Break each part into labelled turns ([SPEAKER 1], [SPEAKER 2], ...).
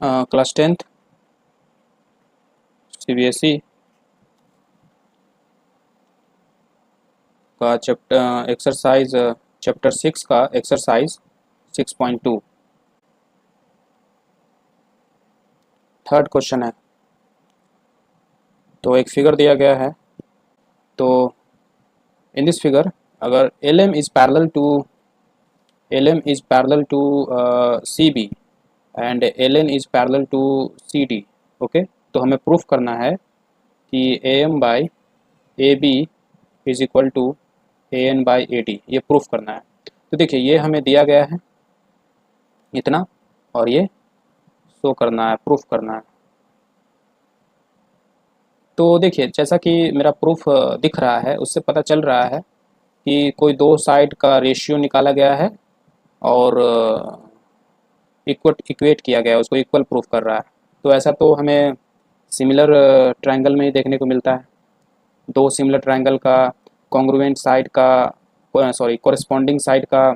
[SPEAKER 1] Class 10th CBSE का chapter exercise chapter 6 का exercise 6.2 third question है। तो एक फिगर दिया गया है। तो इन दिस फिगर अगर LM is parallel to CB and LN is parallel to CD, okay. तो हमें प्रूफ करना है कि AM by AB is equal to AN by AD, ये प्रूफ करना है। तो देखिए ये हमें दिया गया है इतना, और ये शो करना है, प्रूफ करना है। तो देखिए जैसा कि मेरा प्रूफ दिख रहा है, उससे पता चल रहा है कि कोई दो साइड का रेशियो निकाला गया है और इक्वेट किया गया है, उसको इक्वल प्रूफ कर रहा है। तो ऐसा तो हमें सिमिलर ट्रायंगल में ही देखने को मिलता है। दो सिमिलर ट्रायंगल का कॉन्ग्रुएंट साइड का कोरिस्पॉन्डिंग साइड का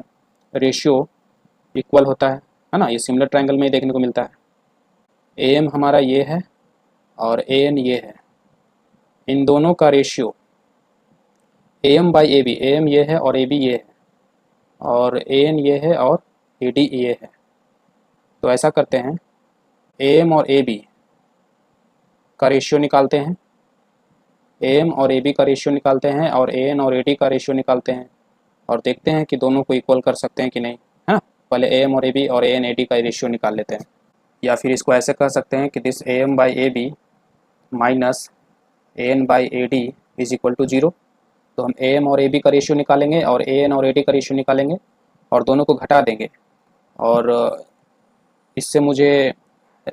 [SPEAKER 1] रेशियो इक्वल होता है ना। ये सिमिलर ट्रायंगल में ही देखने को मिलता है। AM हमारा ये है और AN ये है। इन दोनों का ratio AM by AB, AM ये है और AB ये है, और AN ये है और AD ये है। तो ऐसा करते हैं, AM और AB का रेशियो निकालते हैं, AM और AB का रेशियो निकालते हैं, और AN और AD का रेशियो निकालते हैं, और देखते हैं कि दोनों को इक्वल कर सकते हैं कि नहीं, है ना। पहले AM और AB और AN AD का रेशियो निकाल लेते हैं। या फिर इसको ऐसे कह सकते हैं कि this AM by AB minus AN by AD is equal to 0। तो हम AM और AB का रेशियो निकालेंगे और AN और AD का रेशियो निकालेंगे और दोनों को घटा देंगे, और इससे मुझे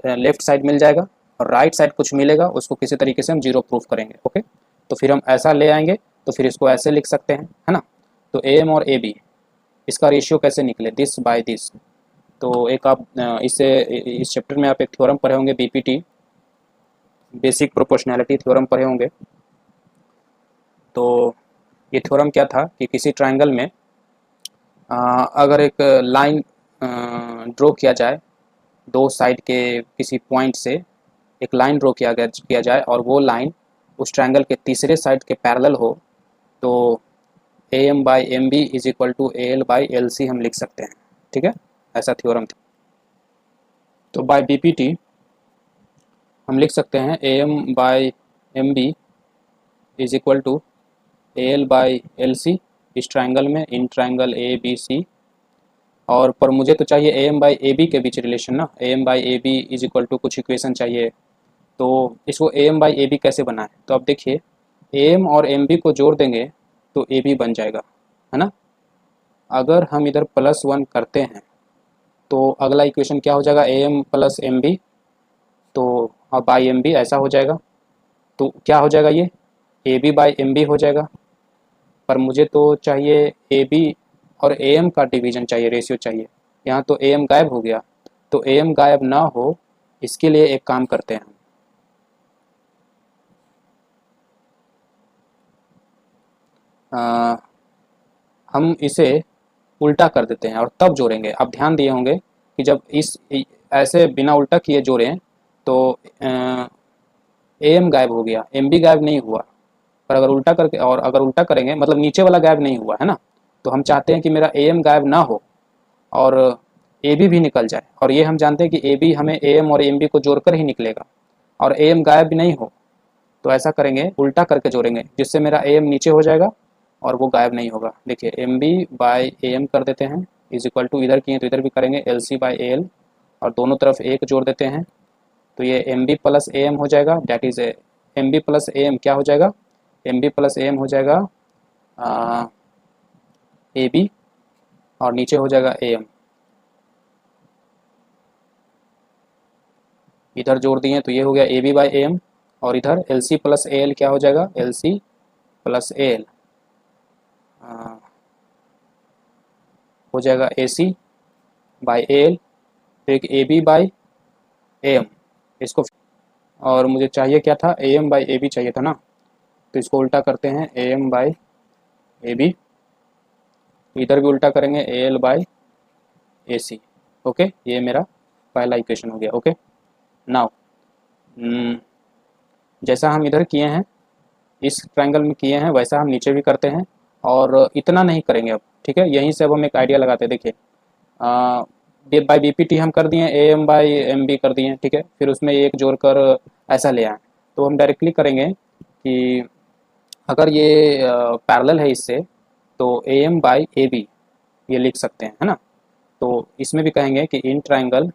[SPEAKER 1] लेफ़्ट साइड मिल जाएगा और राइट साइड कुछ मिलेगा, उसको किसी तरीके से हम 0 प्रूफ करेंगे, ओके। तो फिर हम ऐसा ले आएंगे, तो फिर इसको ऐसे लिख सकते हैं, है ना। तो AM और AB इसका रेशियो कैसे निकले, दिस बाय दिस। तो एक आप इस चैप्टर में आप एक थ्योरम पढ़े होंगे, BPT, बेसिक प्रोपोर्शनैलिटी थ्योरम पढ़े होंगे। तो ये थ्योरम क्या था कि किसी ट्रायंगल में अगर एक लाइन ड्रॉ किया जाए, दो साइड के किसी पॉइंट से एक लाइन ड्रॉ किया जाए और वो लाइन उस ट्रायंगल के तीसरे साइड के पैरेलल हो, तो AM by MB is equal to AL by LC हम लिख सकते हैं, ठीक है। ऐसा थ्योरम था। तो बाय BPT हम लिख सकते हैं AM by MB is equal to AL by LC इस ट्रायंगल में, इन ट्रायंगल ABC। और पर मुझे तो चाहिए AM by AB के बीच रिलेशन ना, AM by AB is equal to कुछ इक्वेशन चाहिए। तो इसको AM by AB कैसे बनाएं, तो अब देखिए AM और MB को जोड़ देंगे तो AB बन जाएगा, है ना। अगर हम इधर +1 करते हैं तो अगला इक्वेशन क्या हो जाएगा, AM प्लस MB, तो अब बाई MB ऐसा हो जाएगा। तो क्या हो जाएगा, ये AB बाई MB हो जाएगा। पर मुझे तो चाहिए AB और AM का डिवीजन चाहिए, रेशियो चाहिए। यहाँ तो AM गायब हो गया, तो AM गायब ना हो इसके लिए एक काम करते हैं हम इसे उल्टा कर देते हैं और तब जोड़ेंगे। आप ध्यान दिए होंगे कि जब इस ऐसे बिना उल्टा किए जोड़ें तो AM गायब हो गया, MB गायब नहीं हुआ। पर अगर उल्टा करके, और अगर उल्टा करेंगे मतलब नीचे वाला गायब नहीं हुआ, है ना। तो हम चाहते हैं कि मेरा AM गायब ना हो और AB भी निकल जाए, और ये हम जानते हैं कि AB हमें AM और MB को जोड़कर ही निकलेगा, और AM गायब भी नहीं हो। तो ऐसा करेंगे, उल्टा करके जोड़ेंगे, जिससे मेरा AM नीचे हो जाएगा और वो गायब नहीं होगा। देखिए MB बाय AM कर देते हैं इज इक्वल टू, इधर किए तो इधर भी करेंगे LC बाय AL, और दोनों तरफ एक जोड़ देते हैं। तो ये MB प्लस AM हो जाएगा, that is MB plus AM क्या हो जाएगा, MB प्लस AM हो जाएगा AB, और नीचे हो जाएगा AM। इधर जोड़ दिए तो ये हो गया AB बाई AM, और इधर LC प्लस AL क्या हो जाएगा, LC प्लस AL हो जाएगा AC बाई AL। तो एक AB बाई AM इसको, और मुझे चाहिए क्या था, AM बाई AB चाहिए था ना। तो इसको उल्टा करते हैं, AM बाई AB, इधर भी उल्टा करेंगे AL बाई AC, ओके। ये मेरा पहला इक्वेशन हो गया, ओके। नाउ जैसा हम इधर किए हैं, इस ट्रायंगल में किए हैं, वैसा हम नीचे भी करते हैं और इतना नहीं करेंगे अब, ठीक है। यहीं से अब हम एक आइडिया लगाते हैं। देखिए बाई बी पी टी हम कर दिए, A M by M B कर दिए, ठीक है। फिर उसमें एक जोड़कर ऐसा ले आए, तो हम डायरेक्टली करेंगे कि अगर ये पैरेलल है इससे, तो A M by A B ये लिख सकते हैं, है ना। तो इसमें भी कहेंगे कि in triangle,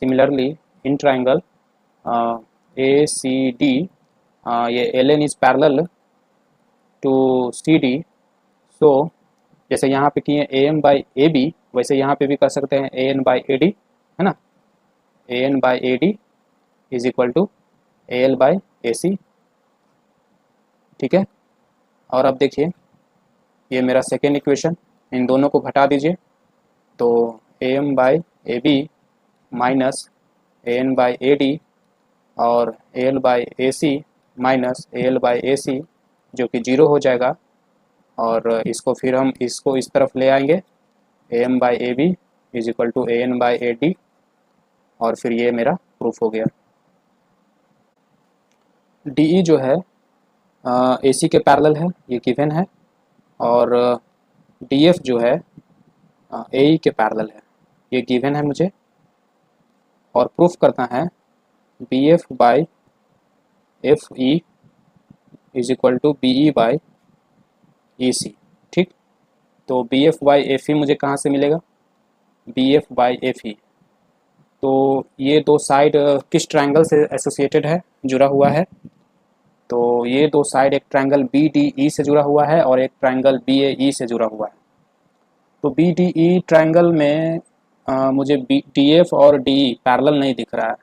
[SPEAKER 1] similarly in triangle A C D, ये L N is parallel to C D. So जैसे यहाँ पे किए A M by A B, वैसे यहाँ पे भी कर सकते हैं A N by A D, है ना। A N by A D is equal to A L by A C, ठीक है। और अब देखिए ये मेरा सेकेंड इक्वेशन, इन दोनों को घटा दीजिए, तो A M by A B minus A N by A D और A L by A C minus A L by A C, जो कि 0 हो जाएगा। और इसको फिर हम इसको इस तरफ ले आएंगे, A M by A B is equal to A N by A D, और फिर ये मेरा प्रूफ हो गया। डी ई जो है ए सी के पैरेलल है, ये गिवन है, और डी एफ जो है ए ई के पैरेलल है, ये गिवन है मुझे। और प्रूफ करना है B F by F E is equal to B E by E C, ठीक। तो B F by F E मुझे कहाँ से मिलेगा, B F by F E. तो ये दो साइड किस ट्रायंगल से एसोसिएटेड है, जुड़ा हुआ है, तो ये दो साइड एक ट्रायंगल बी डी ई से जुड़ा हुआ है और एक ट्रायंगल बी ए ई से जुड़ा हुआ है। तो बी डी ई ट्रायंगल में मुझे डी एफ और डी ई पैरेलल नहीं दिख रहा है,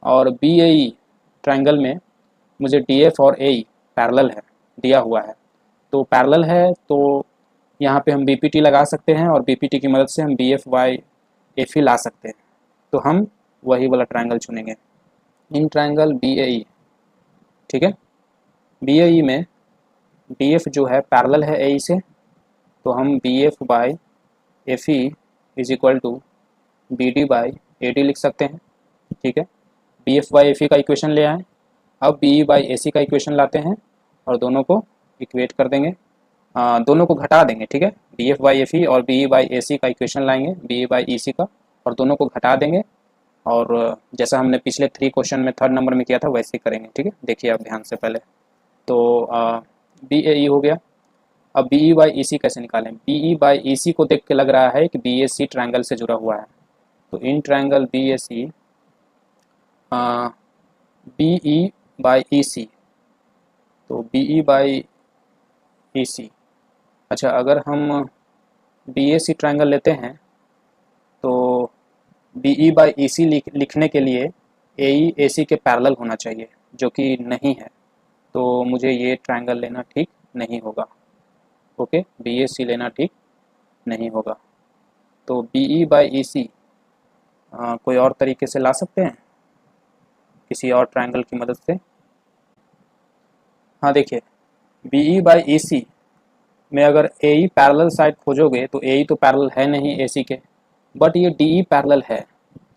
[SPEAKER 1] और बी ए ई ट्रायंगल में मुझे डी एफ और ए ई पैरेलल है, दिया हुआ है। तो पैरेलल है तो यहाँ पे हम बी पी टी लगा सकते हैं, और बी पी टी की मदद से हम B F by F E ला सकते हैं। तो हम वही वाला ट्रायंगल चुनेंगे, इन ट्रायंगल बी ए ई, ठीक है। बी ए ई में डी एफ जो है पैरेलल है ए ई से, तो हम B F by F E is equal to B D by A D लिख सकते हैं, ठीक है। B F by F E का इक्वेशन ले आएँ, अब बी ई बाई ए सी का इक्वेशन लाते हैं और दोनों को इक्वेट कर देंगे, दोनों को घटा देंगे, ठीक है। B F by F E और बी ई बाई ए सी का इक्वेशन लाएंगे, बी ई बाई ई सी का, और दोनों को घटा देंगे। और जैसा हमने पिछले 3 क्वेश्चन में 3rd नंबर में किया था वैसे ही करेंगे, ठीक है। देखिए आप ध्यान से पहले, तो बी ए ई हो गया। अब बी ई बाई ई सी कैसे निकालें, बी ई बाई ई सी को देख के लग रहा है कि बी ए सी ट्रायंगल से जुड़ा हुआ है, तो in triangle B A C B E by E C, तो बी ई बाई ई सी। अच्छा, अगर हम बी ए सी ट्रायंगल लेते हैं तो बी ई बाई ई सी लिखने के लिए ए ई ए सी के पैरेलल होना चाहिए, जो कि नहीं है। तो मुझे ये ट्रायंगल लेना ठीक नहीं होगा, ओके। बी ए सी लेना ठीक नहीं होगा। तो बी ई बाई ई सी कोई और तरीके से ला सकते हैं, किसी और ट्रायंगल की मदद से। हाँ देखिए, बी ई बाई ई सी में अगर ए ई पैरेलल साइड खोजोगे तो ए ई तो पैरेलल है नहीं ए सी के, बट ये डी ई पैरेलल है,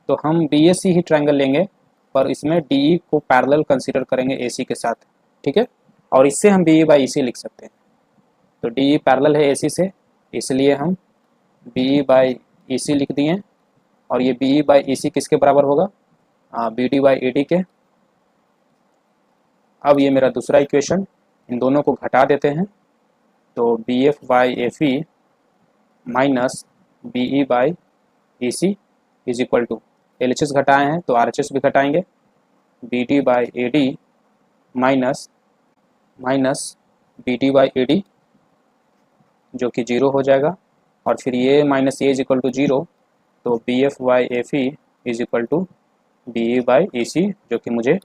[SPEAKER 1] तो हम B A C he triangle लेंगे, पर इसमें डी ई को पैरेलल कंसीडर करेंगे ए सी के साथ, ठीक है। और इससे हम बी ई बाई ई सी लिख सकते हैं। तो डी ई पैरेलल है ए सी से, इसलिए हम बी ई बाई ई सी लिख दिए, और ये बी ई बाई ई सी किसके बराबर होगा, B D by A D के। अब ये मेरा दूसरा इक्वेशन, इन दोनों को घटा देते हैं, तो B F by F E minus B E by E C is equal to, L H S घटाए हैं तो आर एच एस भी घटाएंगे, B D by A D minus B D by A D, जो कि 0 हो जाएगा। और फिर ये minus A is equal to 0, तो B F by F E is equal to B E by E C, जो कि मुझे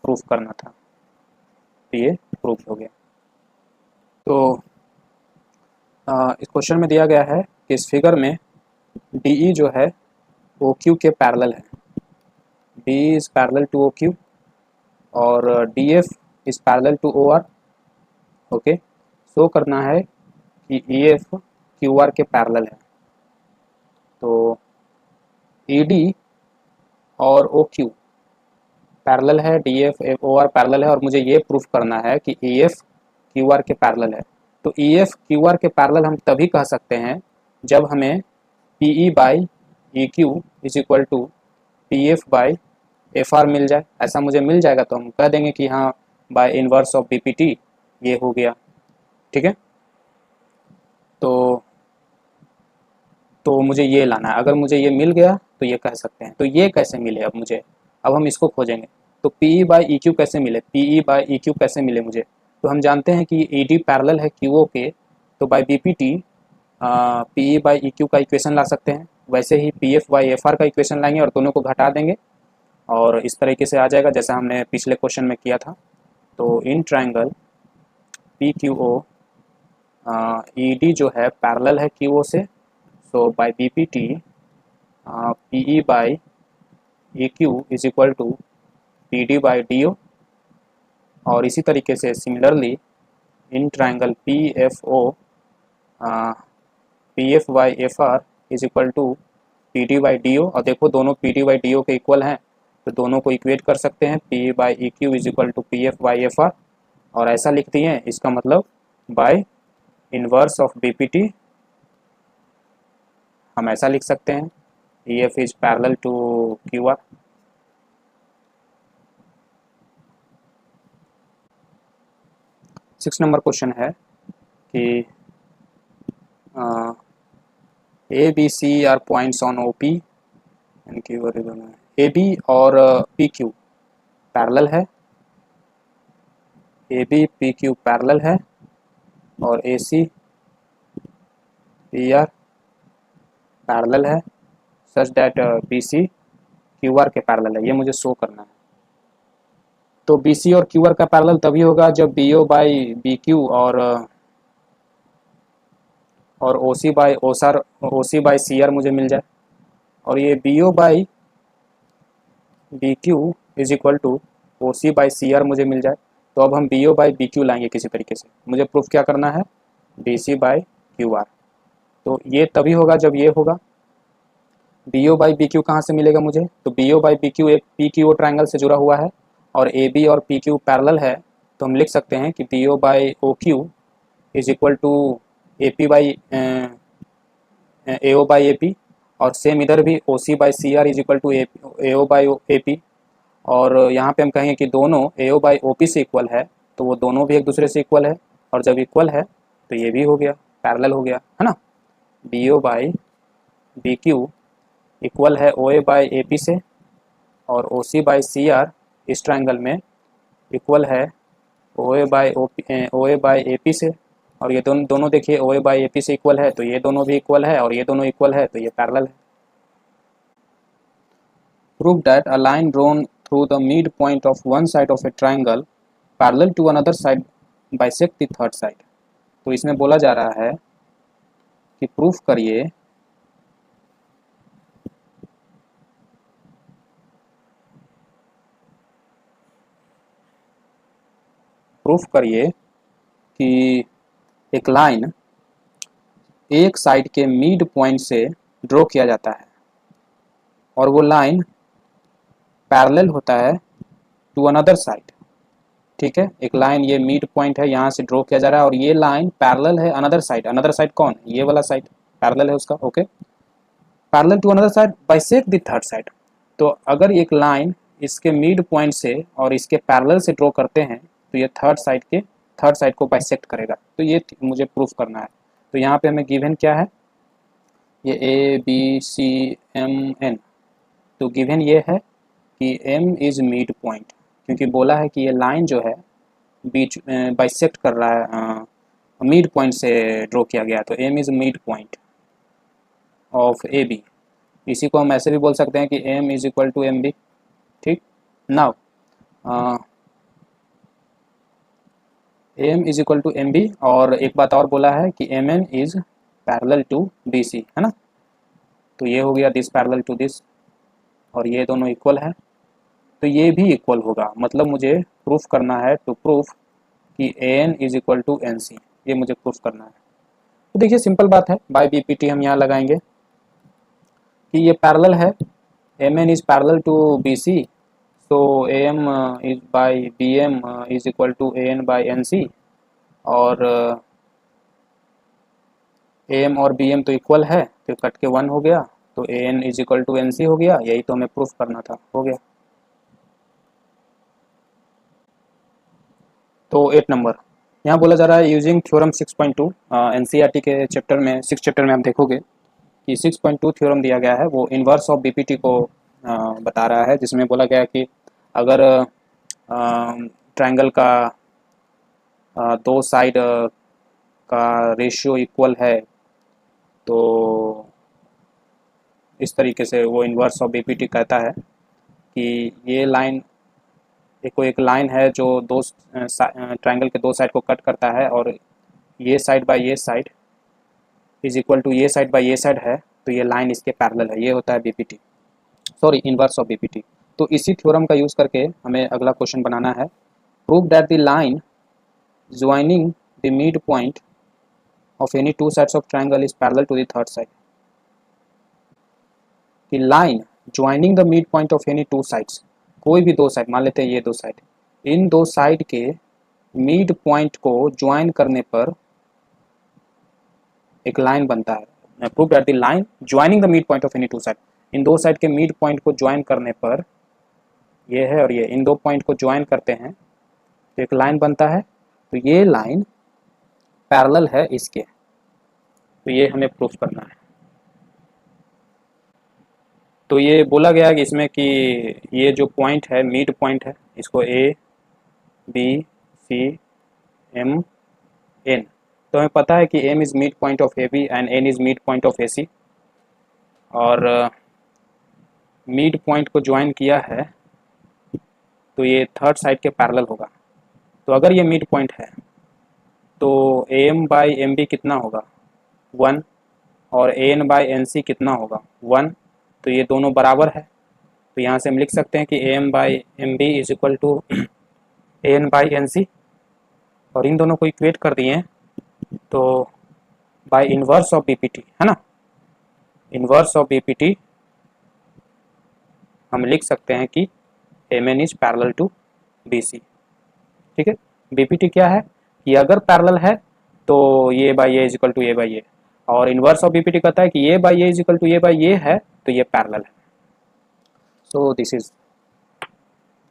[SPEAKER 1] प्रूफ करना था, तो ये प्रूफ हो गया। तो इस क्वेश्चन में दिया गया है कि इस फिगर में डी ई जो है ओ क्यू के पैरेलल है, B is parallel to O Q और D F is parallel to O R, okay. Show करना है कि ई एफ क्यू आर के पैरेलल है। तो ई डी और ओ क्यू पैरेलल है, D F O R parallel है, और मुझे ये प्रूफ करना है कि ई एफ क्यू आर के पैरेलल है। तो ई एफ क्यू आर के पैरेलल हम तभी कह सकते हैं जब हमें P E by E Q is equal to P F by F R मिल जाए। ऐसा मुझे मिल जाएगा तो हम कह देंगे कि हाँ by inverse of B P T ये हो गया। ठीक है, तो मुझे ये लाना है। अगर मुझे ये मिल गया तो ये कह सकते हैं। तो ये कैसे मिले अब मुझे, अब हम इसको खोजेंगे। तो P E by E Q कैसे मिले, P E by E Q कैसे मिले मुझे, तो हम जानते हैं कि ई डी पैरेलल है क्यू ओ के, तो by B P T P E by E Q का इक्वेशन ला सकते हैं। वैसे ही P F by F R का इक्वेशन लाएंगे और दोनों को घटा देंगे और इस तरीके से आ जाएगा जैसा हमने पिछले क्वेश्चन में किया था। तो in triangle P Q O E D जो है पैरेलल है क्यू ओ से, so by B P T P E by E Q is equal to P D by D O. और इसी तरीके से similarly in triangle P F O P F by F R is equal to P D by D O. और देखो दोनों P D by D O के equal हैं तो दोनों को इक्वेट कर सकते हैं, P by E Q is equal to P F by F R. और ऐसा लिख दिए, इसका मतलब by inverse of B P T हम ऐसा लिख सकते हैं, E F is parallel to Q R. Six number question है कि A B C are points on O P and Q R. A B और पी क्यू पैरेलल है, A B P Q parallel है, और ए C P R parallel है such that B C Q R के parallel है। ये मुझे show करना है। तो बी सी और क्यू आर का पैरेलल तभी होगा जब B O by B Q और O C by C R मुझे मिल जाए, और ये B O by B Q is equal to O C by C R मुझे मिल जाए। तो अब हम B O by B Q लाएंगे किसी तरीके से। मुझे प्रूफ क्या करना है, B C by Q R. तो ये तभी होगा जब ये होगा। B O by B Q कहाँ से मिलेगा मुझे, तो B O by B Q एक पी क्यू ओ ट्राइंगल से जुड़ा हुआ है और ए बी और पी क्यू पैरेलल है। तो हम लिख सकते हैं कि B O by O Q is equal to A P by A O by A P, और सेम इधर भी O C by C R is equal to A O by A P. और यहाँ पे हम कहेंगे कि दोनों A O by O P से इक्वल है, तो वो दोनों भी एक दूसरे से इक्वल है, और जब इक्वल है तो ये भी हो गया, पैरेलल हो गया, है ना। B O by B Q equal है O A by A P से, और O C by C R इस ट्राइंगल में इक्वल है O A by A P से। और ये दोनों देखिए ओ ए बाई ए पी से इक्वल है, तो ये दोनों भी इक्वल है, और ये दोनों इक्वल है, तो ये पैरेलल है। Prove that a line drawn through the mid point of one side of a triangle parallel to another side bisect the third side. तो इसमें बोला जा रहा है कि प्रूफ करिए कि एक लाइन एक साइड के मिड पॉइंट से ड्रॉ किया जाता है और वो लाइन पैरेलल होता है टू अनदर साइड। ठीक है, एक लाइन ये मिड पॉइंट है, यहाँ से ड्रॉ किया जा रहा है और ये लाइन पैरेलल है अनदर साइड। अनदर साइड कौन, ये वाला साइड पैरेलल है उसका। Okay, parallel to another side bisect the third side. तो अगर एक लाइन इसके मिड पॉइंट से और इसके पैरेलल से ड्रॉ करते हैं तो ये थर्ड साइड को बाइसेक्ट करेगा। तो ये मुझे प्रूफ करना है। तो यहाँ पे हमें गिवन क्या है, ये A B C M N. तो गिवन ये है कि एम इज मिड पॉइंट, क्योंकि बोला है कि ये लाइन जो है बीच बाइसेक्ट कर रहा है, मिड पॉइंट से ड्रॉ किया गया। तो M is mid point of A B. इसी को हम ऐसे भी बोल सकते हैं कि M is equal to M B. ठीक, now M is equal to M B, और एक बात और बोला है कि M N is parallel to B C, है ना। तो ये हो गया दिस पैरेलल टू दिस, और ये दोनों इक्वल है, तो ये भी इक्वल होगा। मतलब मुझे प्रूफ करना है, टू प्रूफ कि A N is equal to N C, ये मुझे प्रूफ करना है। तो देखिए सिंपल बात है, बाय बी पी टी हम यहाँ लगाएंगे कि ये पैरेलल है, M N is parallel to B C, तो A M is by B M is equal to A N by N C, और ए एम और बी एम तो इक्वल है, फिर कट के 1 हो गया, तो A N is equal to N C हो गया। यही तो हमें प्रूफ करना था, हो गया। तो 8 नंबर यहाँ बोला जा रहा है यूजिंग थ्योरम 6.2। एनसीईआरटी के चैप्टर में 6 चैप्टर में आप देखोगे कि 6.2 थ्योरम दिया गया है, वो इन्वर्स ऑफ बीपीटी को बता रहा है, जिसमें बोला गया है कि अगर ट्रायंगल का दो साइड का रेशियो इक्वल है, तो इस तरीके से वो इन्वर्स ऑफ बीपीटी कहता है कि ये लाइन एक लाइन है जो दो ट्रायंगल के दो साइड को कट करता है, और ये साइड बाय ये साइड इज इक्वल टू ये साइड बाय ये साइड है, तो ये लाइन इसके पैरेलल है। ये होता है BPT, sorry inverse of BPT. तो इसी थ्योरम का यूज़ करके हमें अगला क्वेश्चन बनाना है। Prove that the line joining the mid point of any two sides of triangle is parallel to the third side. कि line joining the mid point of any two sides, कोई भी दो side, मान लेते हैं ये दो साइड, इन दो साइड के मिड पॉइंट को ज्वाइन करने पर एक लाइन बनता है। Prove that the line joining the mid point of any two side, इन दो साइड के मिड पॉइंट को ज्वाइन करने पर, ये है और ये, इन दो पॉइंट को ज्वाइन करते हैं तो एक लाइन बनता है। तो ये लाइन पैरेलल है इसके, तो ये हमें प्रूफ करना है। तो ये बोला गया कि इसमें कि ये जो पॉइंट है, मिड पॉइंट है, इसको A B C M N, तो हमें पता है कि M is mid point of A B and N is mid point of A C, और मिड पॉइंट को ज्वाइन किया है तो ये थर्ड साइड के पैरेलल होगा। तो अगर ये मिड पॉइंट है तो A M by M B कितना होगा, 1, और A N by N C कितना होगा, 1। तो ये दोनों बराबर है, तो यहाँ से हम लिख सकते हैं कि A M by M B is equal to A N by N C, और इन दोनों को इक्वेट कर दिए तो बाय इन्वर्स ऑफ बीपीटी, है ना, इन्वर्स ऑफ बीपीटी हम लिख सकते हैं कि M N is parallel to B C. ठीक है, बीपीटी क्या है कि अगर पैरेलल है तो ये by A is equal to A by A, और इन्वर्स ऑफ बीपीटी कहता है कि ये by A is equal to ये बाई ए है, तो ये पैरेलल है। सो दिस इज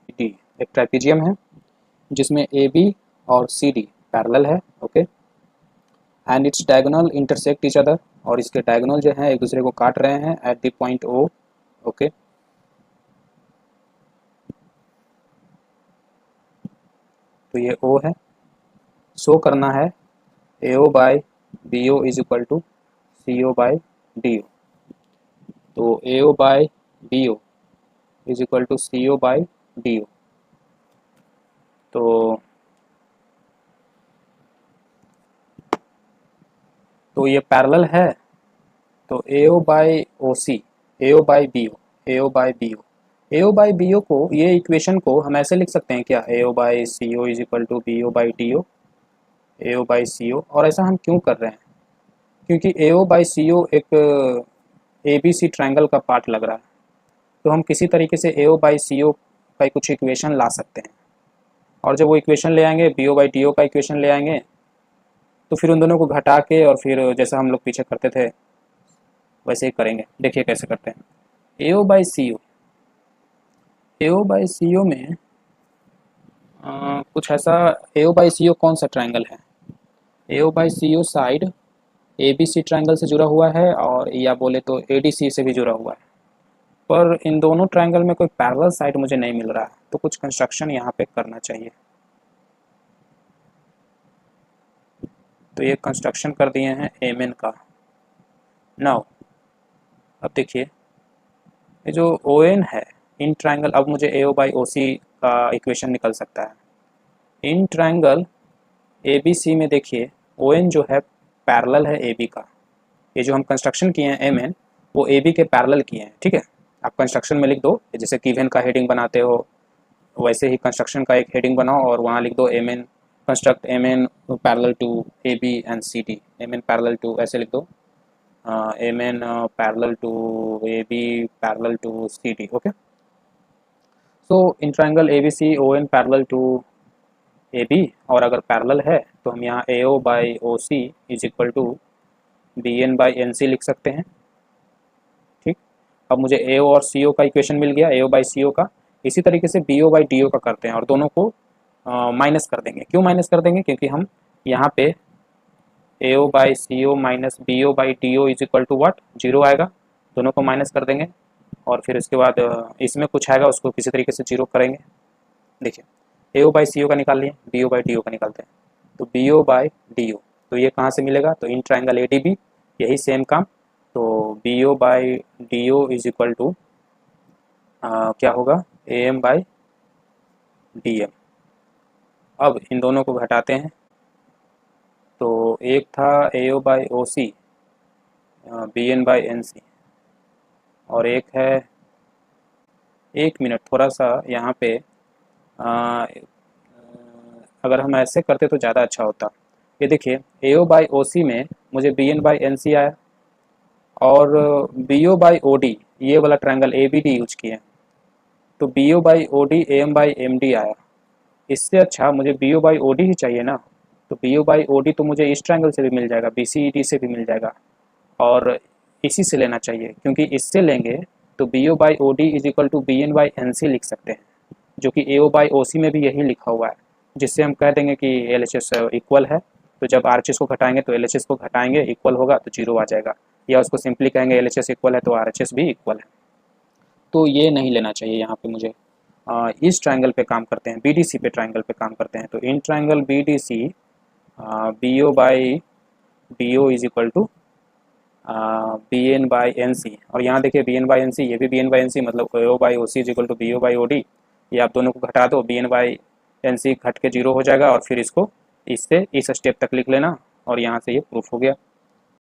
[SPEAKER 1] डी, एक ट्राइपीजियम है जिसमें ए बी और सी डी पैरेलल है, okay, and its diagonal intersect each other, और इसके डायगोनल जो है एक दूसरे को काट रहे हैं at the point O, okay. तो ये ओ है, शो करना है A O by B O is equal to C O by D O. तो A O by B O is equal to C O by D O. तो ये parallel है, तो A O by O C, A O by B O, A O by B O, A O by B O को, ये equation को हम ऐसे लिख सकते हैं क्या, A O by C O is equal to B O by D O, A O by C O. और ऐसा हम क्यों कर रहे हैं, क्योंकि ए ओ बाई सी ओ एक ए बी सी ट्रायंगल का पार्ट लग रहा है, तो हम किसी तरीके से ए ओ बाई सी ओ का कुछ इक्वेशन ला सकते हैं, और जब वो इक्वेशन ले आएंगे, B O by D O का इक्वेशन ले आएंगे, तो फिर उन दोनों को घटा के और फिर जैसा हम लोग पीछे करते थे वैसे ही करेंगे। देखिए कैसे करते हैं। ए O by C O, A O by C ओ में कुछ ऐसा, ए ओ बाई सी ओ कौन सा ट्रायंगल है, A O by C O side A B C triangle से जुड़ा हुआ है, और या बोले तो ए डी सी से भी जुड़ा हुआ है, पर इन दोनों ट्रायंगल में कोई पैरेलल साइड मुझे नहीं मिल रहा है, तो कुछ कंस्ट्रक्शन यहाँ पे करना चाहिए। तो ये कंस्ट्रक्शन कर दिए हैं एम एन का। नाउ अब देखिए, ये जो ओ एन है इन ट्रायंगल, अब मुझे ए ओ बाई ओ सी का इक्वेशन निकल सकता है। इन ट्रायंगल ए बी सी में देखिए ओ एन जो है पैरेलल है ए बी का, ये जो हम कंस्ट्रक्शन किए हैं एम एन, वो ए बी के पैरेलल किए हैं। ठीक है, आप कंस्ट्रक्शन में लिख दो, जैसे गिवन का हेडिंग बनाते हो वैसे ही कंस्ट्रक्शन का एक हेडिंग बनाओ और वहाँ लिख दो M N construct M N parallel to A B and C D, M N parallel to, ऐसे लिख दो M N parallel to A B parallel to C D, okay. So in triangle A B C O N parallel to A B, और अगर parallel है तो हम यहाँ A O by O C is equal to B N by N C लिख सकते हैं। ठीक, अब मुझे ए ओ और सी ओ का इक्वेशन मिल गया, ए ओ बाई सी ओ का। इसी तरीके से B O by D O का करते हैं और दोनों को माइनस कर देंगे। क्यों माइनस कर देंगे? क्योंकि हम यहाँ पे A O by C O minus B O by D O is equal to what, zero आएगा। दोनों को माइनस कर देंगे और फिर इसके बाद इसमें कुछ आएगा उसको किसी तरीके से जीरो करेंगे। देखिए ए ओ बाई सी ओ का निकाल लिए, B O by D O का निकालते हैं। तो B O by D O, तो ये कहाँ से मिलेगा? तो in triangle A D B यही सेम काम। तो B O by D O is equal to क्या होगा? A M by D M. अब इन दोनों को घटाते हैं, तो एक था A O by O C B N by N C, और एक है, एक मिनट थोड़ा सा यहाँ पे अगर हम ऐसे करते तो ज़्यादा अच्छा होता। ये देखिए ए ओ बाई ओ सी में मुझे B N by N C आया, और B O by O D ये वाला triangle A B D use किए तो B O by O D A M by M D आया। इससे अच्छा मुझे B O by O D ही चाहिए ना, तो B O by O D तो मुझे इस ट्रायंगल से भी मिल जाएगा, बी सी ई डी से भी मिल जाएगा, और इसी से लेना चाहिए, क्योंकि इससे लेंगे तो B O by O D is equal to B N by N C लिख सकते हैं, जो कि ए ओ बाई ओ सी में भी यही लिखा हुआ है, जिससे हम कह देंगे कि एल एच एस इक्वल है। तो जब आर एच एस को घटाएंगे तो एल एच एस को घटाएंगे, इक्वल होगा तो जीरो आ जाएगा, या उसको सिंपली कहेंगे एल एच एस इक्वल है तो आर एच एस भी इक्वल है। तो ये नहीं लेना चाहिए यहाँ पे मुझे। इस ट्रायंगल पे काम करते हैं, बी डी सी पे ट्रायंगल पे काम करते हैं। तो in triangle B D C B O by D O is equal to B N by N C, और यहाँ देखिए B N by N C, ये भी B N by N C, मतलब A O by O C is equal to B O by O D. ये आप दोनों को घटा दो, B N by N C घट के जीरो हो जाएगा, और फिर इसको इससे इस स्टेप तक लिख लेना, और यहाँ से ये प्रूफ हो गया।